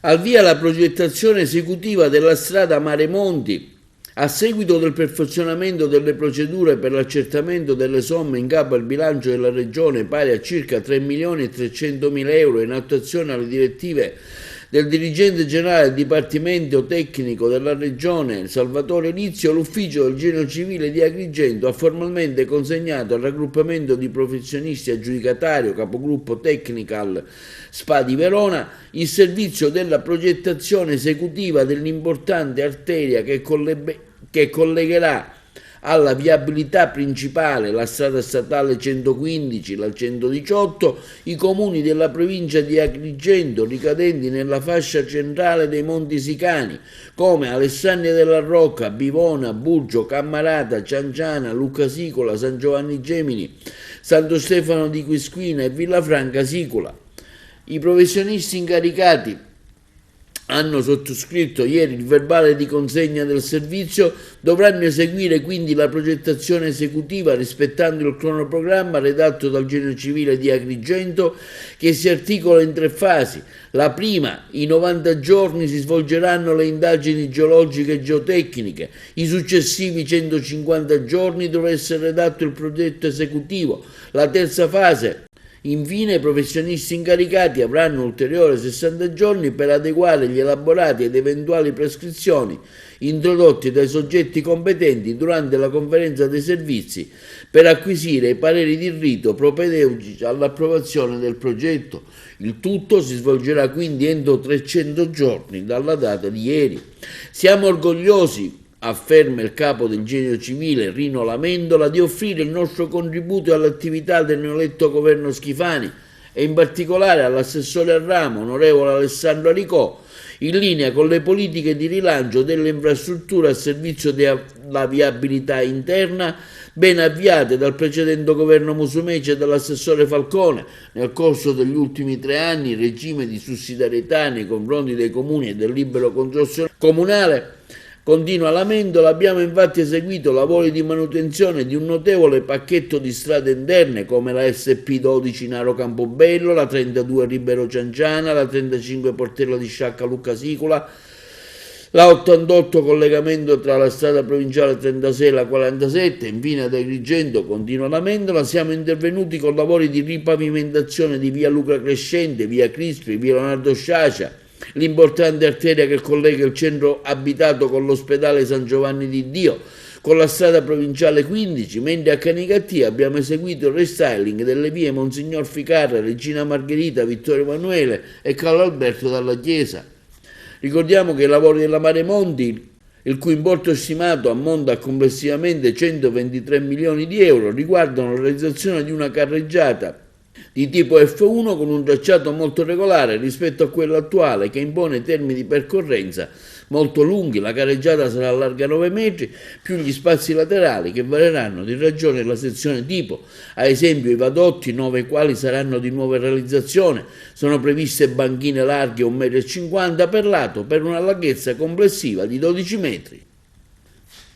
Al via la progettazione esecutiva della strada Mare Monti. A seguito del perfezionamento delle procedure per l'accertamento delle somme in capo al bilancio della Regione pari a circa 3.300.000 euro in attuazione alle direttive del dirigente generale del Dipartimento Tecnico della Regione Salvatore Lizio, l'ufficio del Genio Civile di Agrigento ha formalmente consegnato al raggruppamento di professionisti aggiudicatario capogruppo Technical SPA di Verona il servizio della progettazione esecutiva dell'importante arteria che collegherà alla viabilità principale la strada statale 115, la 118, i comuni della provincia di Agrigento ricadenti nella fascia centrale dei Monti Sicani, come Alessandria della Rocca, Bivona, Burgio, Cammarata, Cianciana, Lucasicola, San Giovanni Gemini, Santo Stefano di Quisquina e Villafranca Sicola. I professionisti incaricati hanno sottoscritto ieri il verbale di consegna del servizio, dovranno eseguire quindi la progettazione esecutiva rispettando il cronoprogramma redatto dal Genio Civile di Agrigento che si articola in 3 fasi. La prima, i 90 giorni si svolgeranno le indagini geologiche e geotecniche, i successivi 150 giorni dovrà essere redatto il progetto esecutivo. La terza fase, infine, i professionisti incaricati avranno ulteriori 60 giorni per adeguare gli elaborati ed eventuali prescrizioni introdotti dai soggetti competenti durante la conferenza dei servizi per acquisire i pareri di rito propedeutici all'approvazione del progetto. Il tutto si svolgerà quindi entro 300 giorni dalla data di ieri. Siamo orgogliosi, afferma il capo del Genio Civile Rino Lamendola, di offrire il nostro contributo all'attività del neoeletto governo Schifani e in particolare all'assessore al ramo, onorevole Alessandro Aricò, in linea con le politiche di rilancio delle infrastrutture a servizio della viabilità interna ben avviate dal precedente governo Musumeci e dall'assessore Falcone nel corso degli ultimi 3 anni, in regime di sussidiarietà nei confronti dei comuni e del libero consorzio comunale. Continua Lamendola, abbiamo infatti eseguito lavori di manutenzione di un notevole pacchetto di strade interne come la SP12 Naro Campobello, la 32 Ribero Cianciana, la 35 Portello di Sciacca Lucca Sicola, la 88 collegamento tra la strada provinciale 36 e la 47, infine ad Agrigento, continua Lamendola, siamo intervenuti con lavori di ripavimentazione di via Luca Crescente, via Crispi, via Leonardo Sciascia, l'importante arteria che collega il centro abitato con l'ospedale San Giovanni di Dio, con la strada provinciale 15, mentre a Canicattì abbiamo eseguito il restyling delle vie Monsignor Ficarra, Regina Margherita, Vittorio Emanuele e Carlo Alberto dalla Chiesa. Ricordiamo che i lavori della Mare Monti, il cui importo stimato ammonta a complessivamente 123 milioni di euro, riguardano la realizzazione di una carreggiata di tipo F1 con un tracciato molto regolare rispetto a quello attuale che impone termini di percorrenza molto lunghi. La carreggiata sarà larga 9 metri più gli spazi laterali che varieranno di ragione della sezione tipo. Ad esempio i vadotti, 9 quali saranno di nuova realizzazione, sono previste banchine larghe 1,50 m per lato per una larghezza complessiva di 12 metri.